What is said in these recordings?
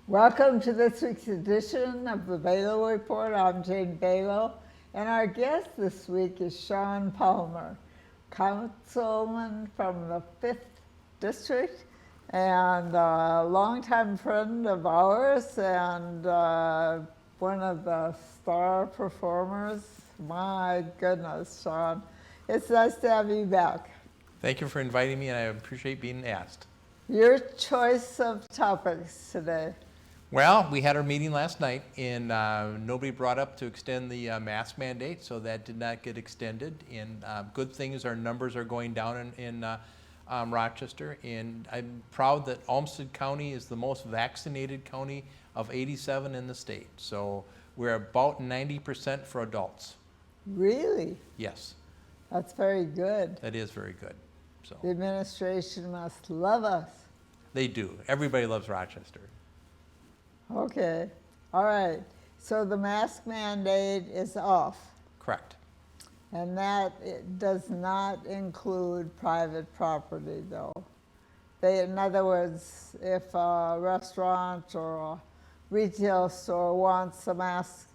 Welcome to this week's edition of the Belau Report. I'm Jane Belau, and our guest this week is Shaun Palmer, councilman from the 5th District and a longtime friend of ours and one of the star performers. My goodness, Shaun, it's nice to have you back. Thank you for inviting me, and I appreciate being asked. Your choice of topics today. Well, we had our meeting last night, and nobody brought up to extend the mask mandate, so that did not get extended. And good thing is our numbers are going down in Rochester, and I'm proud that Olmsted County is the most vaccinated county of 87 in the state. So we're about 90% for adults. Really? Yes. That's very good. That is very good. So The administration must love us. they do. Everybody loves Rochester. Okay, all right. So the mask mandate is off, Correct. and that it does not include private property, though. In other words, if a restaurant or a retail store wants a mask,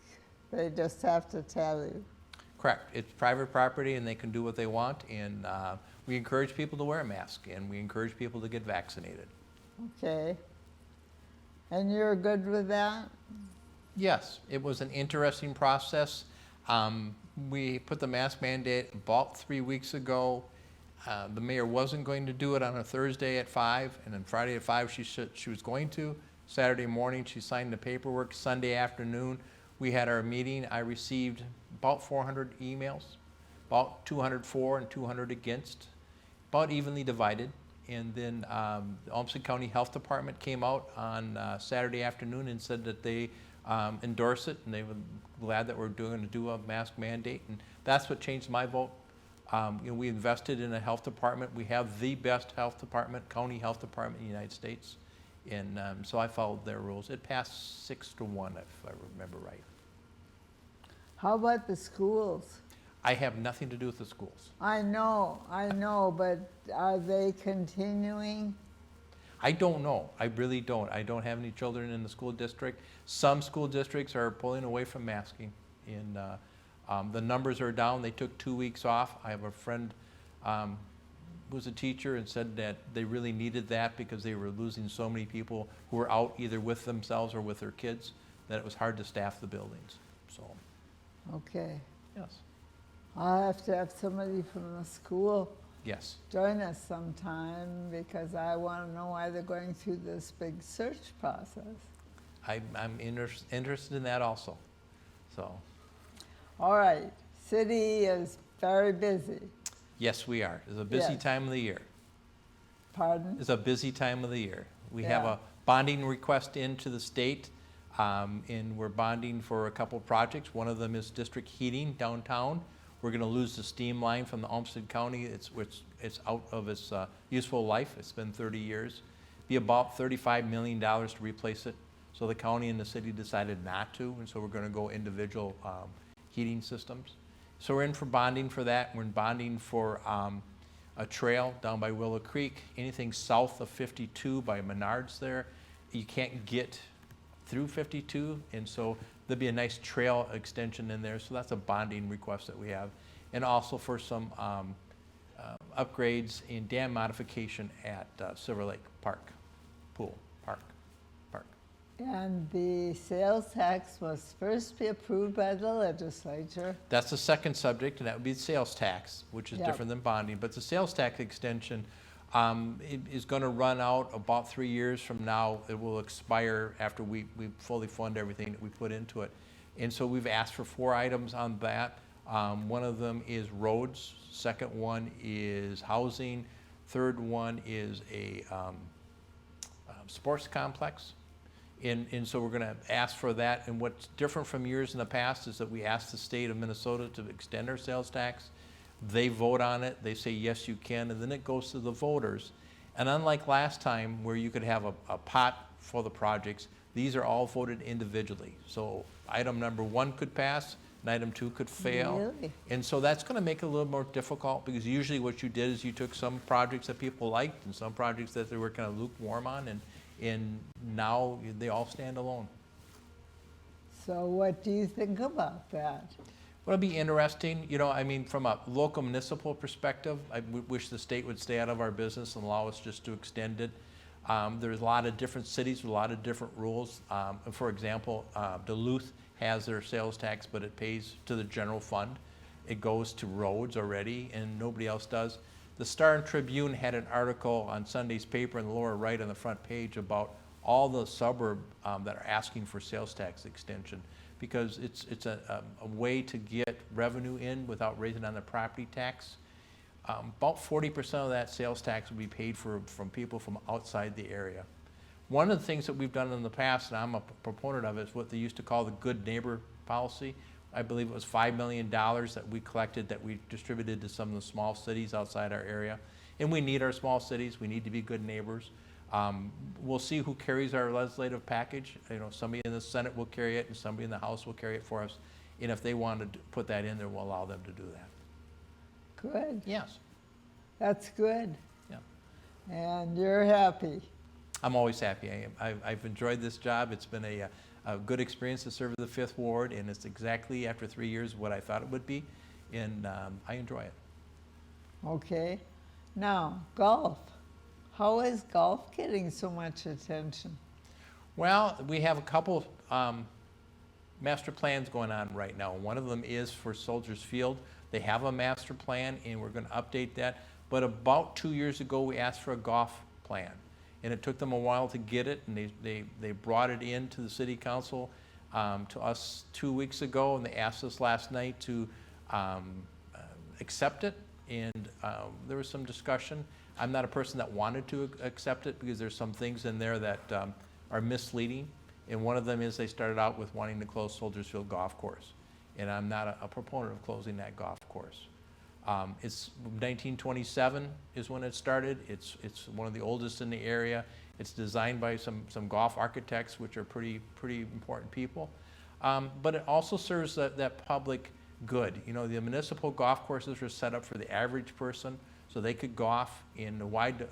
they just have to tell you. Correct. It's private property and they can do what they want, and we encourage people to wear a mask, and we encourage people to get vaccinated. Okay. And you're good with that? Yes, it was an interesting process. We put the mask mandate about 3 weeks ago. The mayor wasn't going to do it on a Thursday at 5, and then Friday at 5 she said she was going to. Saturday morning she signed the paperwork. Sunday afternoon we had our meeting. I received about 400 emails, about 200 for and 200 against, about evenly divided. And then the Olmsted County Health Department came out on Saturday afternoon and said that they endorse it, and they were glad that we're going to do a mask mandate. And that's what changed my vote. We invested in a health department. We have the best health department, county health department in the United States. And so I followed their rules. It passed 6-1, if I remember right. How about the schools? I have nothing to do with the schools. I know, but are they continuing? I don't know. I really don't. I don't have any children in the school district. Some school districts are pulling away from masking, and the numbers are down. They took 2 weeks off. I have a friend who was a teacher and said that they really needed that because they were losing so many people who were out either with themselves or with their kids, that it was hard to staff the buildings. So, Okay. yes. I'll have to have somebody from the school Yes. join us sometime because I want to know why they're going through this big search process. I'm interested in that also. So, All right, city is very busy. yes, we are. It's a busy Yes. time of the year. Pardon? It's a busy time of the year. We have Yeah. a bonding request into the state, and we're bonding for a couple of projects. One of them is district heating downtown. We're going to lose the steam line from the Olmsted County. It's out of its useful life. It's been 30 years. Be about $35 million to replace it. So the county and the city decided not to, and so we're going to go individual heating systems. So we're in for bonding for that. We're in bonding for a trail down by Willow Creek. Anything south of 52 by Menards there, you can't get through 52, and so there'll be a nice trail extension in there. So that's a bonding request that we have. And also for some upgrades and dam modification at Silver Lake Park, Park. And the sales tax must first be approved by the legislature. That's the second subject, and that would be the sales tax, which is Yep. different than bonding. But the sales tax extension it is going to run out about 3 years from now. It will expire after we fully fund everything that we put into it. And so we've asked for 4 items on that. One of them is roads. Second one is housing. Third one is a sports complex. And so we're going to ask for that. And what's different from years in the past is that we asked the state of Minnesota to extend our sales tax. They vote on it. They say, yes, you can. And then it goes to the voters. And unlike last time where you could have a pot for the projects, these are all voted individually. So item number 1 could pass, and item 2 could fail. Really? And so that's going to make it a little more difficult, because usually what you did is you took some projects that people liked and some projects that they were kind of lukewarm on, and now they all stand alone. So what do you think about that? Well, it'll be interesting, you know, I mean, from a local municipal perspective, I wish the state would stay out of our business and allow us just to extend it. There's a lot of different cities with a lot of different rules. For example, Duluth has their sales tax, but it pays to the general fund. It goes to roads already, and nobody else does. The Star and Tribune had an article on Sunday's paper in the lower right on the front page about all the suburb that are asking for sales tax extension, because it's a way to get revenue in without raising on the property tax. About 40% of that sales tax will be paid from people from outside the area. One of the things that we've done in the past, and I'm a proponent of it, is what they used to call the good neighbor policy. I believe it was $5 million that we collected, that we distributed to some of the small cities outside our area. And we need our small cities. We need to be good neighbors. We'll see who carries our legislative package. You know, somebody in the Senate will carry it, and somebody in the House will carry it for us. And if they want to put that in there, we'll allow them to do that. Good. Yes. That's good. Yeah. And you're happy. I'm always happy. I've enjoyed this job. It's been a good experience to serve the 5th Ward, and it's exactly after 3 years what I thought it would be, and I enjoy it. Okay. Now, golf. How is golf getting so much attention? Well, we have a couple master plans going on right now. One of them is for Soldiers Field. They have a master plan, and we're going to update that. But about 2 years ago, we asked for a golf plan, and it took them a while to get it, and they brought it in to the city council to us 2 weeks ago, and they asked us last night to accept it, and there was some discussion. I'm not a person that wanted to accept it because there's some things in there that are misleading, and one of them is they started out with wanting to close Soldiers Field Golf Course, and I'm not a proponent of closing that golf course. It's 1927 is when it started. It's one of the oldest in the area. It's designed by some golf architects, which are pretty important people. But it also serves that public good. You know, the municipal golf courses are set up for the average person, so they could golf in a wide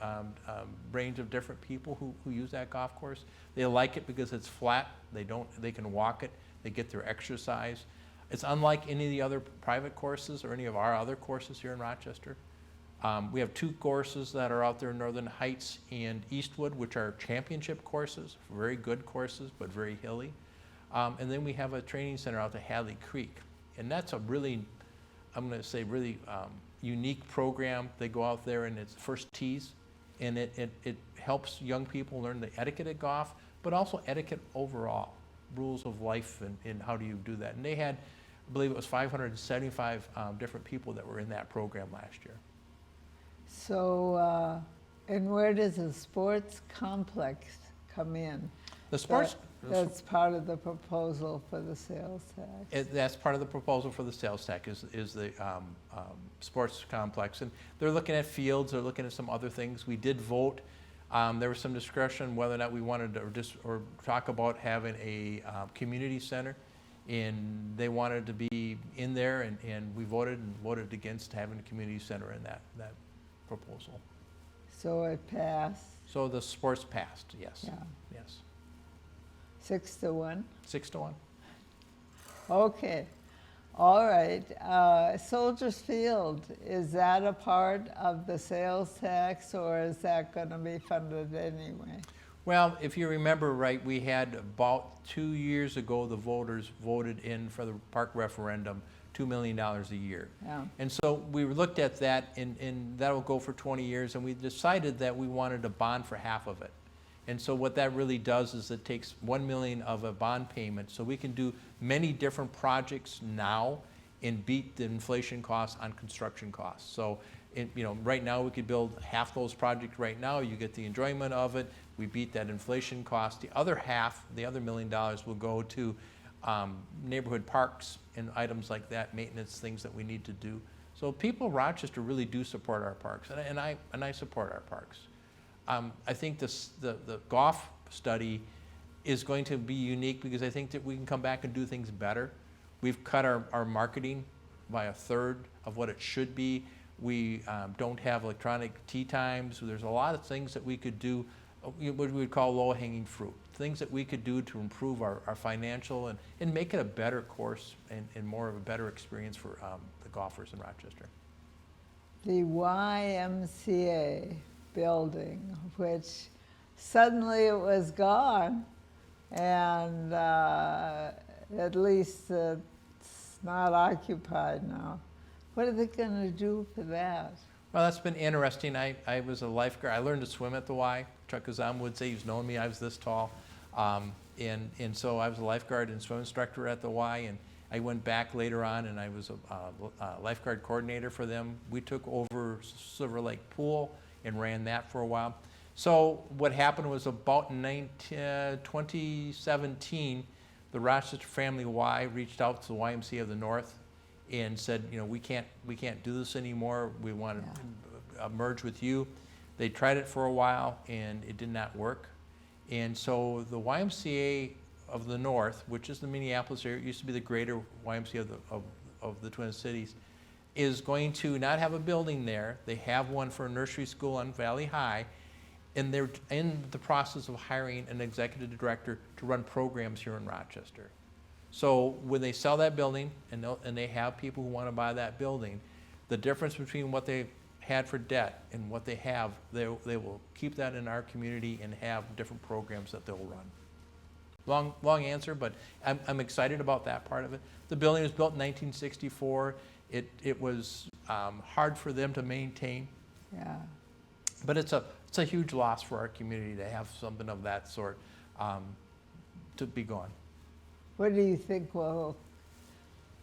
range of different people who use that golf course. They like it because it's flat. They can walk it. They get their exercise. It's unlike any of the other private courses or any of our other courses here in Rochester. We have 2 courses that are out there in Northern Heights and Eastwood, which are championship courses, very good courses, but very hilly. And then we have a training center out at Hadley Creek. And that's a really, I'm going to say, really unique program. They go out there and it's first tees, and it helps young people learn the etiquette of golf, but also etiquette overall, rules of life and how do you do that. And they had, I believe it was 575 different people that were in that program last year. So, and where does the sports complex come in? The sports... That's part of the proposal for the sales tax. That's part of the proposal for the sales tax is the sports complex. And they're looking at fields, they're looking at some other things. We did vote. There was some discussion whether or not we wanted to or talk about having a community center, and they wanted to be in there, and we voted against having a community center in that proposal. So it passed? So the sports passed, yes. Yeah. Yes. 6-1? 6-1. Okay. All right. Soldiers Field, is that a part of the sales tax, or is that going to be funded anyway? Well, if you remember right, we had about 2 years ago, the voters voted in for the park referendum $2 million a year. Yeah. And so we looked at that, and that will go for 20 years, and we decided that we wanted to bond for half of it. And so what that really does is it takes $1 million of a bond payment, so we can do many different projects now and beat the inflation costs on construction costs. So, right now we could build half those projects right now. You get the enjoyment of it. We beat that inflation cost. The other half, the other $1 million, will go to neighborhood parks and items like that, maintenance things that we need to do. So people in Rochester really do support our parks, and I support our parks. I think the golf study is going to be unique because I think that we can come back and do things better. We've cut our marketing by 1/3 of what it should be. We don't have electronic tee times. There's a lot of things that we could do what we would call low-hanging fruit, things that we could do to improve our financial and make it a better course and more of a better experience for the golfers in Rochester. The YMCA building, which suddenly it was gone, and at least it's not occupied now. What are they going to do for that? Well, that's been interesting. I was a lifeguard. I learned to swim at the Y. Chuck Azam would say he's known me. I was this tall. And so I was a lifeguard and swim instructor at the Y. And I went back later on and I was a lifeguard coordinator for them. We took over Silver Lake Pool and ran that for a while. So what happened was about 2017, the Rochester Family Y reached out to the YMCA of the North and said, we can't do this anymore. We want to merge with you. They tried it for a while and it did not work. And so the YMCA of the North, which is the Minneapolis area, it used to be the greater YMCA of the Twin Cities, is going to not have a building there. They have one for a nursery school on Valley High, and they're in the process of hiring an executive director to run programs here in Rochester. So when they sell that building and they have people who want to buy that building, the difference between what they had for debt and what they have, they will keep that in our community and have different programs that they'll run. Long answer, but I'm excited about that part of it. The building was built in 1964. It was hard for them to maintain. Yeah. But it's a huge loss for our community to have something of that sort to be gone. What do you think will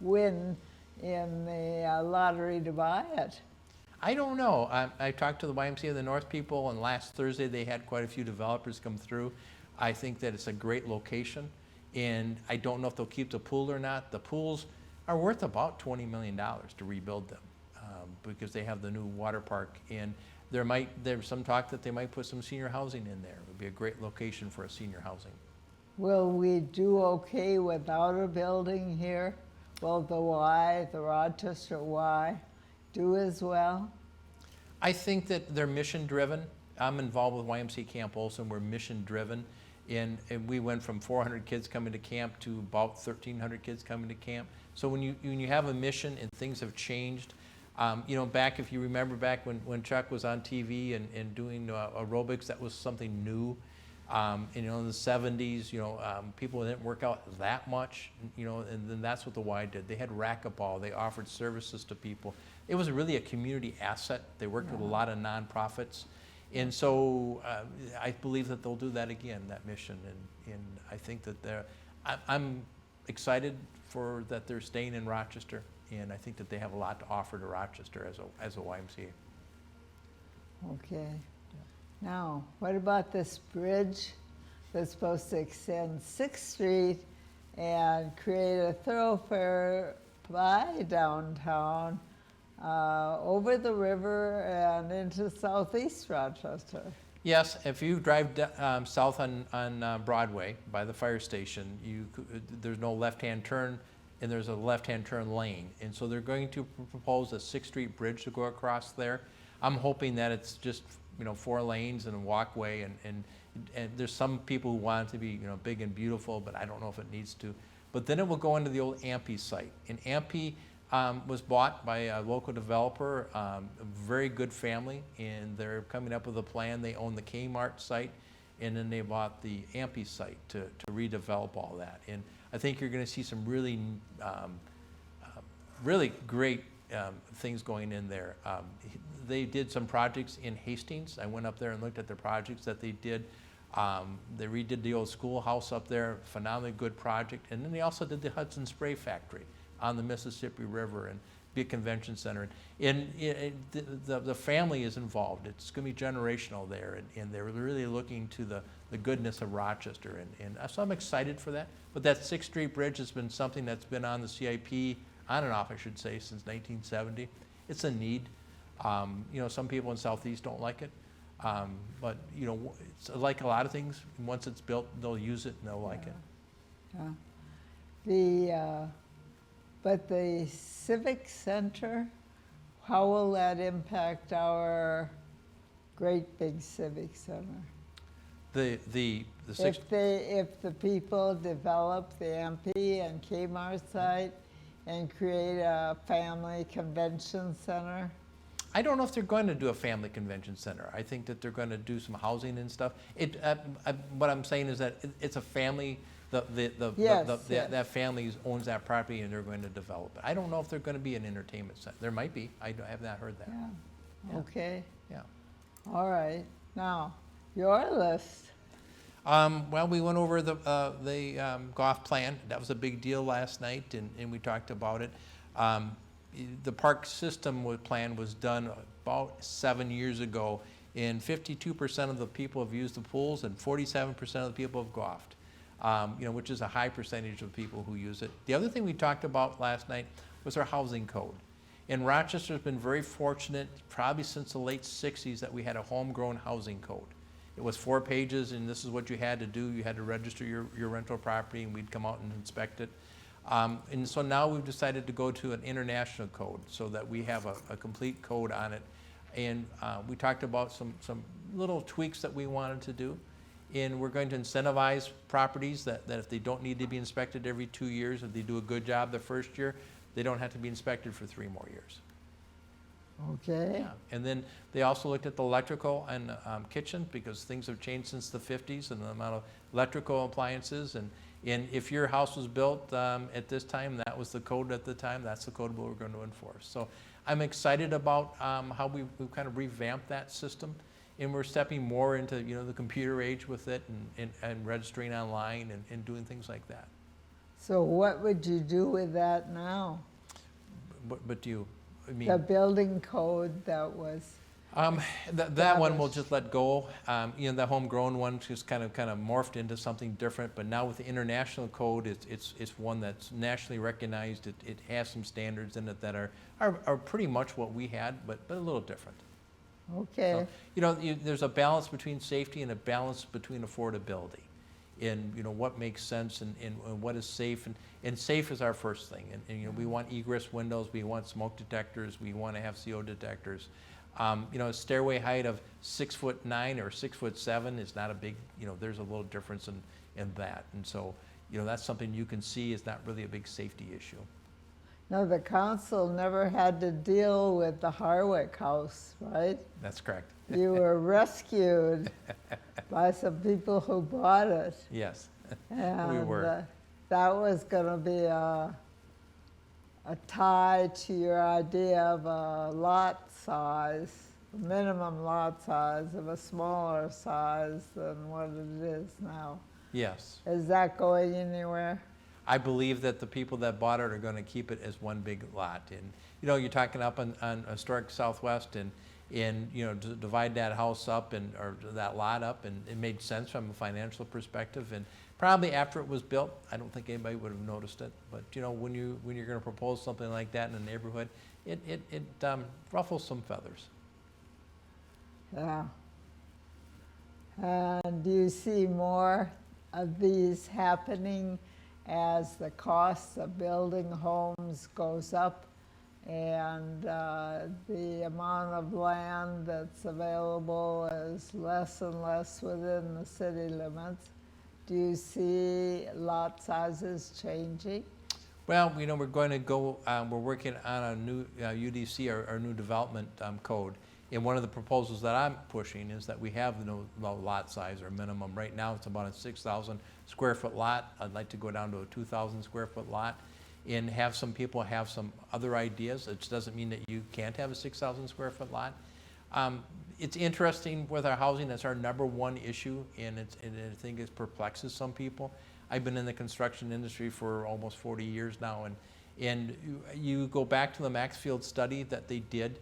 win in the lottery to buy it? I don't know. I talked to the YMCA of the North people, and last Thursday they had quite a few developers come through. I think that it's a great location, and I don't know if they'll keep the pool or not. The pools are worth about $20 million to rebuild them because they have the new water park, and there's some talk that they might put some senior housing in there. It would be a great location for a senior housing. Will we do okay without a building here? Will the Rochester Y, do as well? I think that they're mission driven. I'm involved with YMCA Camp Olson. We're mission driven. And we went from 400 kids coming to camp to about 1,300 kids coming to camp. So when you have a mission and things have changed, back, if you remember back when Chuck was on TV and doing aerobics, that was something new. In the 70s, people didn't work out that much, and then that's what the Y did. They had racquetball. They offered services to people. It was really a community asset. They worked with a lot of nonprofits. And so I believe that they'll do that again, that mission. And I think that I'm excited that they're staying in Rochester. And I think that they have a lot to offer to Rochester as a YMCA. Okay. Now, what about this bridge that's supposed to extend 6th Street and create a thoroughfare by downtown over the river and into southeast Rochester? Yes, if you drive south on Broadway by the fire station, there's no left-hand turn, and there's a left-hand turn lane. And so they're going to propose a 6th Street bridge to go across there. I'm hoping that it's just 4 lanes and a walkway, and there's some people who want it to be big and beautiful, but I don't know if it needs to. But then it will go into the old Ampey site, and Ampey was bought by a local developer, a very good family, and they're coming up with a plan. They own the Kmart site, and then they bought the Ampey site to redevelop all that. And I think you're going to see some really, really great things going in there. They did some projects in Hastings. I went up there and looked at the projects that they did. They redid the old schoolhouse up there, phenomenally good project. And then they also did the Hudson Spray Factory on the Mississippi River and big convention center. And the family is involved. It's going to be generational there, and they're really looking to the goodness of Rochester. And so I'm excited for that. But that 6th Street Bridge has been something that's been on the CIP, on and off, I should say, since 1970. It's a need. Some people in Southeast don't like it. But, it's like a lot of things. Once it's built, they'll use it and they'll like it. Yeah. But the Civic Center, how will that impact our great big Civic Center? six, If the people develop the MP and Kmart site and create a family convention center? I don't know if they're going to do a family convention center. I think that they're going to do some housing and stuff. What I'm saying is that it's a family, Yes. that family owns that property and they're going to develop it. I don't know if they're going to be an entertainment center. There might be. I have not heard that. Yeah, Yeah. okay, Yeah. all right. Now, your list. Well, we went over the golf plan. That was a big deal last night, and we talked about it. The park system plan was done about 7 years ago, and 52% of the people have used the pools, and 47% of the people have golfed. Which is a high percentage of people who use it. The other thing we talked about last night was our housing code. And Rochester's been very fortunate, probably since the late 60s, that we had a homegrown housing code. It was 4 pages, and this is what you had to do. You had to register your rental property, and we'd come out and inspect it. And so now we've decided to go to an international code so that we have a complete code on it. And we talked about some little tweaks that we wanted to do. And we're going to incentivize properties that if they don't need to be inspected every 2 years, if they do a good job the first year, they don't have to be inspected for 3 more years. Okay. Yeah. And then they also looked at the electrical and kitchen, because things have changed since the 50s and the amount of electrical appliances. And if your house was built at this time, that was the code at the time, that's the code we're going to enforce. So I'm excited about how we've kind of revamped that system. And we're stepping more into the computer age with it, and registering online and doing things like that. So what would you do with that now? But do you, I mean, The building code that was, that one we'll just let go. The homegrown one just kind of morphed into something different. But now with the international code, it's one that's nationally recognized. It has some standards in it that are pretty much what we had, but a little different. okay. So, there's a balance between safety and a balance between affordability, and what makes sense and what is safe, and safe is our first thing. And we want egress windows, we want smoke detectors, we want to have CO detectors. A stairway height of 6'9" or 6'7" is not a big. There's a little difference in that, and so that's something you can see is not really a big safety issue. No, the council never had to deal with the Harwick house, right? That's correct. You were rescued by some people who bought it. Yes, And we were. that was going to be a tie to your idea of a lot size, minimum lot size of a smaller size than what it is now. Yes. Is that going anywhere? I believe that the people that bought it are going to keep it as one big lot. And, you're talking up on historic Southwest, and to divide that house up or that lot up, and it made sense from a financial perspective. And probably after it was built, I don't think anybody would have noticed it. But, when you're going to propose something like that in a neighborhood, it ruffles some feathers. Yeah. And do you see more of these happening as the cost of building homes goes up and the amount of land that's available is less and less within the city limits? Do you see lot sizes changing? Well, we're going to go, we're working on a new UDC, our new development code. And one of the proposals that I'm pushing is that we have no lot size or minimum. Right now, it's about a 6,000 square foot lot. I'd like to go down to a 2,000 square foot lot and have some people have some other ideas. It doesn't mean that you can't have a 6,000 square foot lot. It's interesting with our housing. That's our #1 issue, and I think it perplexes some people. I've been in the construction industry for almost 40 years now, and you go back to the Maxfield study that they did.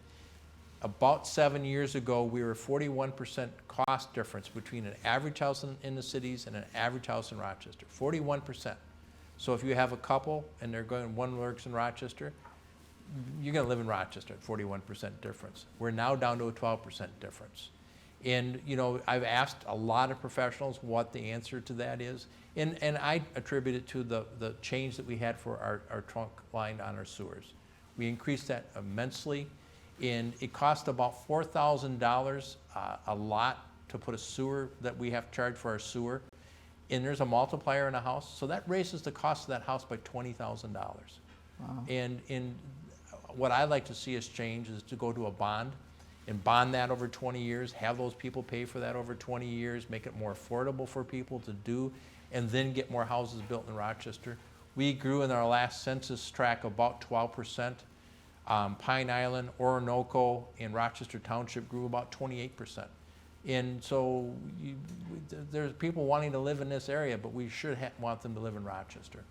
About 7 years ago, we were 41% cost difference between an average house in the cities and an average house in Rochester. 41%. So if you have a couple and one works in Rochester, you're going to live in Rochester at 41% difference. We're now down to a 12% difference. And I've asked a lot of professionals what the answer to that is, and I attribute it to the change that we had for our trunk line on our sewers. We increased that immensely. And it cost about $4,000 a lot to put a sewer, that we have to charge for our sewer, and there's a multiplier in a house, so that raises the cost of that house by $20,000. Wow. And what I'd like to see us change is to go to a bond and bond that over 20 years, have those people pay for that over 20 years, make it more affordable for people to do, and then get more houses built in Rochester. We grew in our last census tract about 12%. Pine Island, Orinoco, and Rochester Township grew about 28%. And so there's people wanting to live in this area, but we should want them to live in Rochester.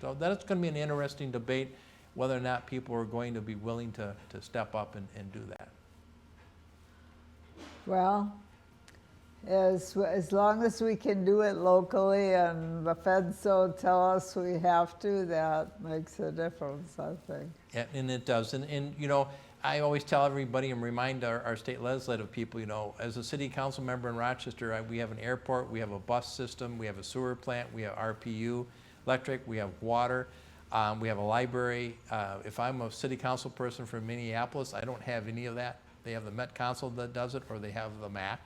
So that's going to be an interesting debate, whether or not people are going to be willing to step up and do that. Well, as long as we can do it locally and the feds don't tell us we have to, that makes a difference, I think. Yeah, and it does. And you know, I always tell everybody and remind our state legislative people, you know, as a city council member in Rochester, we have an airport, we have a bus system, we have a sewer plant, we have RPU, electric, we have water, we have a library. If I'm a city council person from Minneapolis, I don't have any of that. They have the Met Council that does it, or they have the MAC.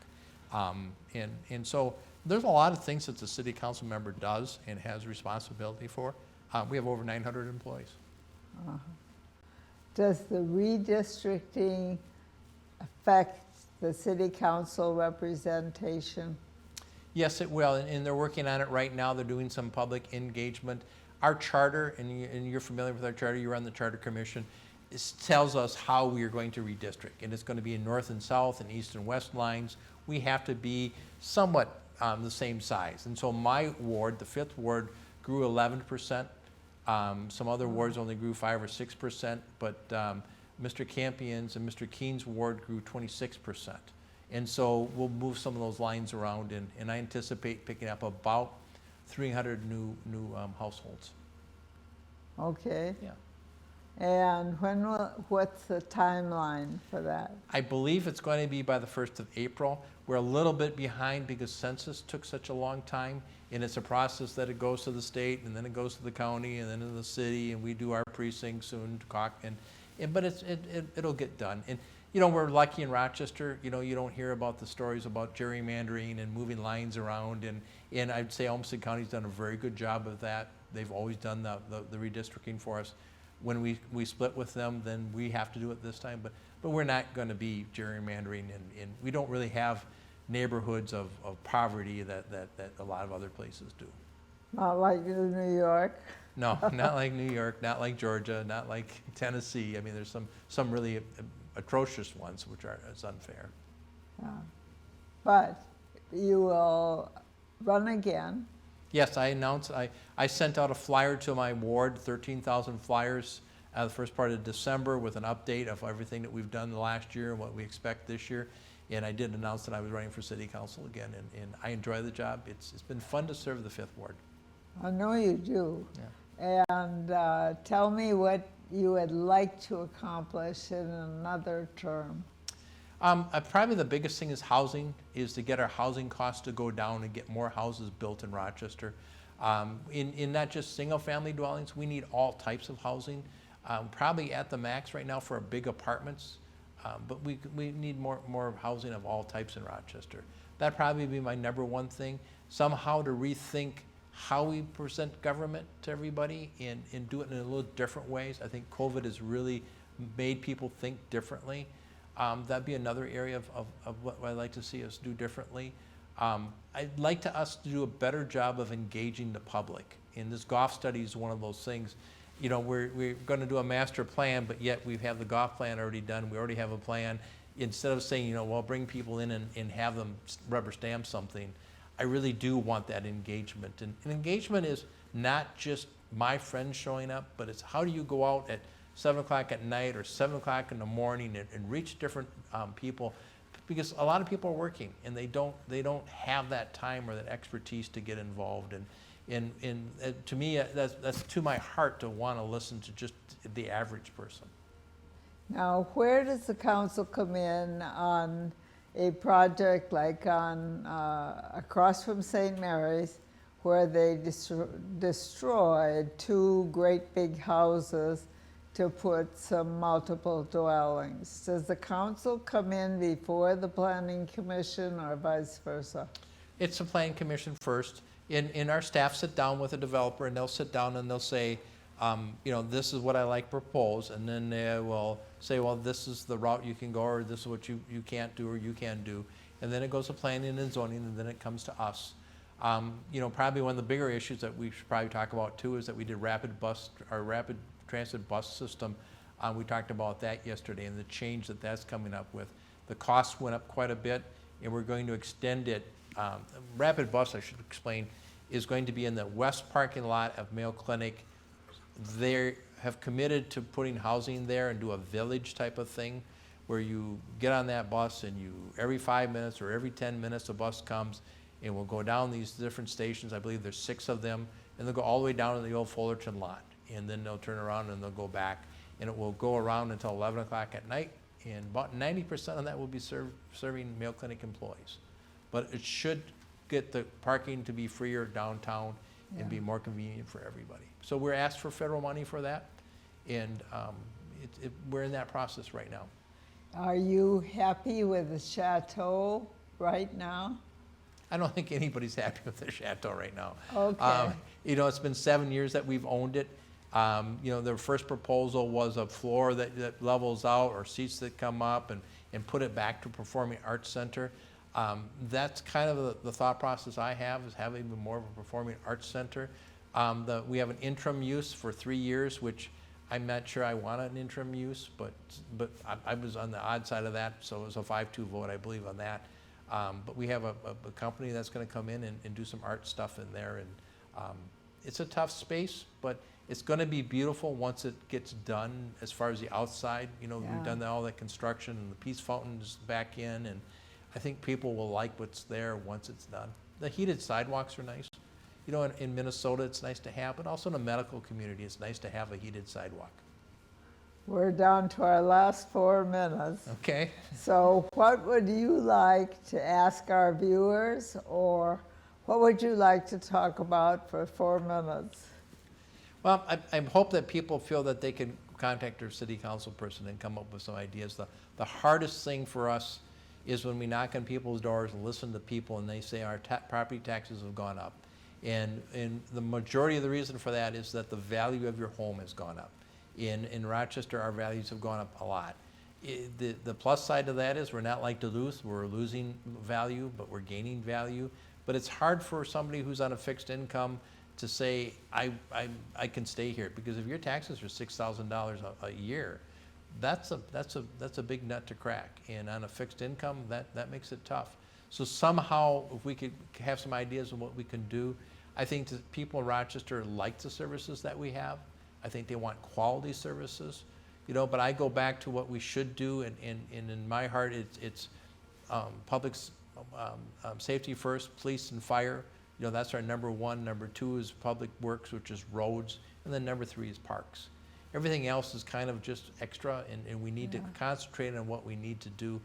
And so there's a lot of things that the city council member does and has responsibility for. We have over 900 employees. Does the redistricting affect the city council representation? Yes, it will, and they're working on it right now. They're doing some public engagement. Our charter, and you're familiar with our charter, you're on the Charter Commission, it tells us how we are going to redistrict, and it's going to be in north and south and east and west lines. We have to be somewhat the same size. And so my ward, the 5th ward, grew 11%. Some other wards only grew 5 or 6%, but Mr. Campion's and Mr. Keene's ward grew 26%. And so we'll move some of those lines around, and I anticipate picking up about 300 new households. Okay. Yeah. And what's the timeline for that? I believe it's going to be by the 1st of April. We're a little bit behind because census took such a long time, and it's a process that it goes to the state, and then it goes to the county, and then to the city, and we do our precinct soon, but it'll get done. And you know, we're lucky in Rochester. You know, you don't hear about the stories about gerrymandering and moving lines around, and I'd say Olmsted County's done a very good job of that. They've always done the redistricting for us. When we split with them, then we have to do it this time, but we're not going to be gerrymandering, and we don't really have neighborhoods of poverty that a lot of other places do. Not like New York? No, not like New York, not like Georgia, not like Tennessee. I mean, there's some really atrocious ones, which it's unfair. Yeah. But you will run again. Yes, I announced, I sent out a flyer to my ward, 13,000 flyers the first part of December with an update of everything that we've done the last year and what we expect this year. And I did announce that I was running for city council again, and I enjoy the job. It's been fun to serve the 5th ward. I know you do. Yeah. And tell me what you would like to accomplish in another term. Probably the biggest thing is housing, is to get our housing costs to go down and get more houses built in Rochester. In not just single-family dwellings, we need all types of housing. Probably at the max right now for our big apartments, but we need more housing of all types in Rochester. That'd probably be my #1 thing. Somehow to rethink how we present government to everybody and do it in a little different ways. I think COVID has really made people think differently. That'd be another area of what I'd like to see us do differently. I'd like us to do a better job of engaging the public. And this golf study is one of those things. You know, we're going to do a master plan, but yet we have the golf plan already done. We already have a plan. Instead of saying, you know, well, bring people in and have them rubber stamp something, I really do want that engagement. And engagement is not just my friends showing up, but it's how do you go out at 7 o'clock at night or 7 o'clock in the morning and reach different people, because a lot of people are working and they don't have that time or that expertise to get involved. And to me, that's to my heart to want to listen to just the average person. Now, where does the council come in on a project like on across from St. Mary's, where they destroyed 2 great big houses to put some multiple dwellings. Does the council come in before the planning commission or vice versa? It's the planning commission first. In our staff sit down with a developer and they'll sit down and they'll say, this is what I like to propose, and then they will say, well, this is the route you can go, or this is what you can't do or you can do. And then it goes to planning and zoning, and then it comes to us. Probably one of the bigger issues that we should probably talk about too is that we did rapid transit bus system. We talked about that yesterday and the change that that's coming up with. The cost went up quite a bit, and we're going to extend it. Rapid bus, I should explain, is going to be in the west parking lot of Mayo Clinic. They have committed to putting housing there and do a village type of thing where you get on that bus and every 5 minutes or every 10 minutes a bus comes and will go down these different stations. I believe there's 6 of them, and they'll go all the way down to the old Fullerton lot, and then they'll turn around and they'll go back, and it will go around until 11 o'clock at night, and about 90% of that will be serving Mayo Clinic employees. But it should get the parking to be freer downtown and be more convenient for everybody. So we're asked for federal money for that, and we're in that process right now. Are you happy with the chateau right now? I don't think anybody's happy with the chateau right now. Okay. It's been 7 years that we've owned it. The first proposal was a floor that levels out, or seats that come up, and put it back to Performing Arts Center. That's kind of the thought process I have, is having even more of a Performing Arts Center. We have an interim use for 3 years, which I'm not sure I want an interim use, but I was on the odd side of that, so it was a 5-2 vote, I believe, on that. But we have a company that's going to come in and do some art stuff in there, and it's a tough space, but it's going to be beautiful once it gets done. As far as the outside, we've done all that construction, and the Peace Fountain is back in, and I think people will like what's there once it's done. The heated sidewalks are nice. In Minnesota, it's nice to have, but also in the medical community, it's nice to have a heated sidewalk. We're down to our last 4 minutes. Okay. So what would you like to ask our viewers, or what would you like to talk about for 4 minutes? Well, I hope that people feel that they can contact their city council person and come up with some ideas. The hardest thing for us is when we knock on people's doors and listen to people and they say our property taxes have gone up. And the majority of the reason for that is that the value of your home has gone up. In Rochester, our values have gone up a lot. The plus side of that is we're not like Duluth, we're losing value, but we're gaining value. But it's hard for somebody who's on a fixed income to say, I can stay here, because if your taxes are $6,000 a year, that's a big nut to crack. And on a fixed income, that makes it tough. So somehow, if we could have some ideas of what we can do, I think that people in Rochester like the services that we have. I think they want quality services, but I go back to what we should do, and in my heart, it's public safety first, police and fire. That's our number 1. Number 2 is public works, which is roads, and then number 3 is parks. Everything else is kind of just extra, and we need to concentrate on what we need to do.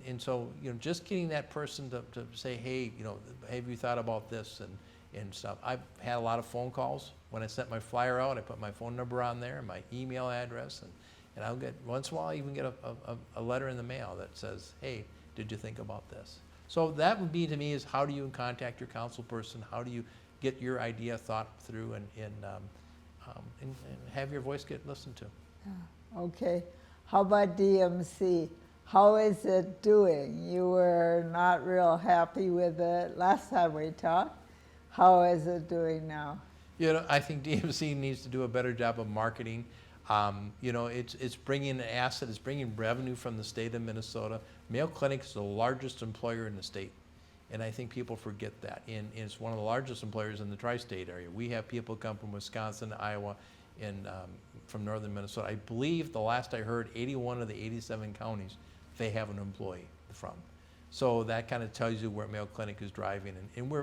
And so, just getting that person to say, hey, have you thought about this and stuff. I've had a lot of phone calls. When I sent my flyer out, I put my phone number on there, my email address, and I'll get, once in a while, I even get a letter in the mail that says, hey, did you think about this? So that would be, to me, is how do you contact your council person? How do you get your idea thought through and have your voice get listened to? Okay. How about DMC? How is it doing? You were not real happy with it last time we talked. How is it doing now? I think DMC needs to do a better job of marketing. It's bringing an asset, it's bringing revenue from the state of Minnesota. Mayo Clinic is the largest employer in the state, and I think people forget that. And it's one of the largest employers in the tri-state area. We have people come from Wisconsin, Iowa, and from northern Minnesota. I believe the last I heard, 81 of the 87 counties, they have an employee from. So that kind of tells you where Mayo Clinic is driving. And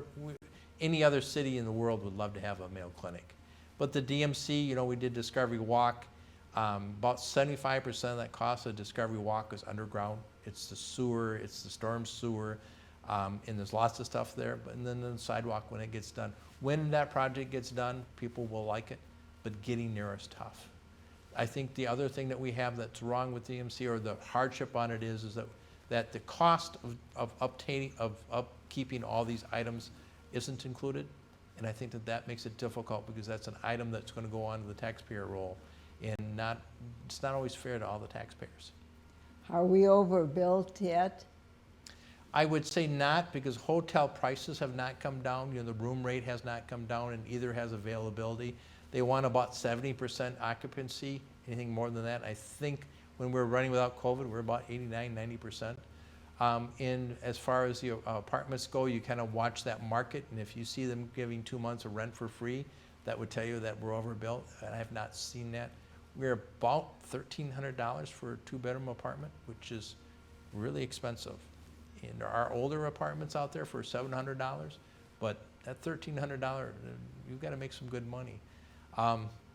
any other city in the world would love to have a Mayo Clinic. But the DMC, we did Discovery Walk. About 75% of that cost of Discovery Walk is underground. It's the sewer, it's the storm sewer, and there's lots of stuff there. And then the sidewalk when it gets done. When that project gets done, people will like it, but getting there is tough. I think the other thing that we have that's wrong with DMC, or the hardship on it is that the cost of upkeeping all these items isn't included. And I think that makes it difficult, because that's an item that's gonna go onto the taxpayer roll, and it's not always fair to all the taxpayers. Are we overbuilt yet? I would say not, because hotel prices have not come down. The room rate has not come down, and either has availability. They want about 70% occupancy. Anything more than that, I think when we were running without COVID, we're about 89, 90%. And as far as the apartments go, you kind of watch that market, and if you see them giving 2 months of rent for free, that would tell you that we're overbuilt. And I have not seen that. We're about $1,300 for a 2-bedroom apartment, which is really expensive. And there are older apartments out there for $700, but that $1,300, you've got to make some good money.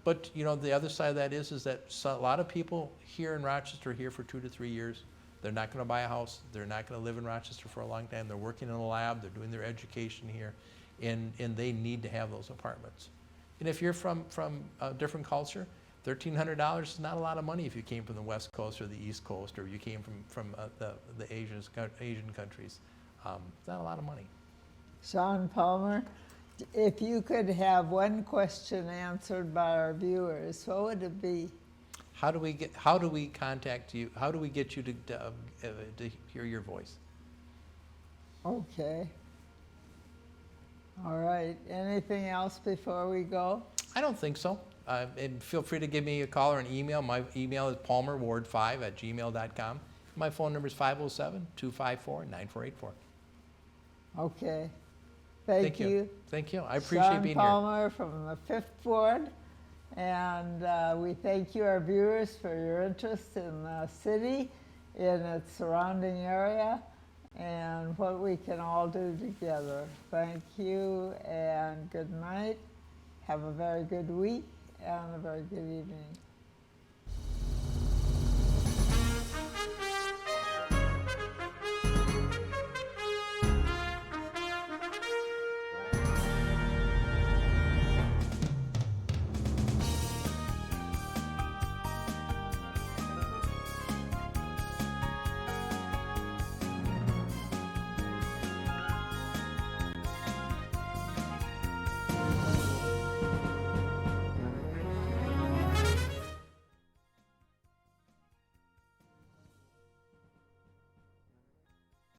But the other side of that is that a lot of people here in Rochester are here for 2 to 3 years. They're not going to buy a house. They're not going to live in Rochester for a long time. They're working in a lab. They're doing their education here, and they need to have those apartments. And if you're from a different culture, $1,300 is not a lot of money if you came from the West Coast or the East Coast, or you came from the Asian countries. It's not a lot of money. Shaun Palmer, if you could have one question answered by our viewers, what would it be? How do we contact you? How do we get you to hear your voice? Okay. All right. Anything else before we go? I don't think so. And feel free to give me a call or an email. My email is palmerward5@gmail.com. My phone number is 507-254-9484. Okay. Thank you. Thank you. I appreciate being here. Shaun Palmer from the 5th Ward. And we thank you, our viewers, for your interest in the city, in its surrounding area, and what we can all do together. Thank you, and good night. Have a very good week and a very good evening.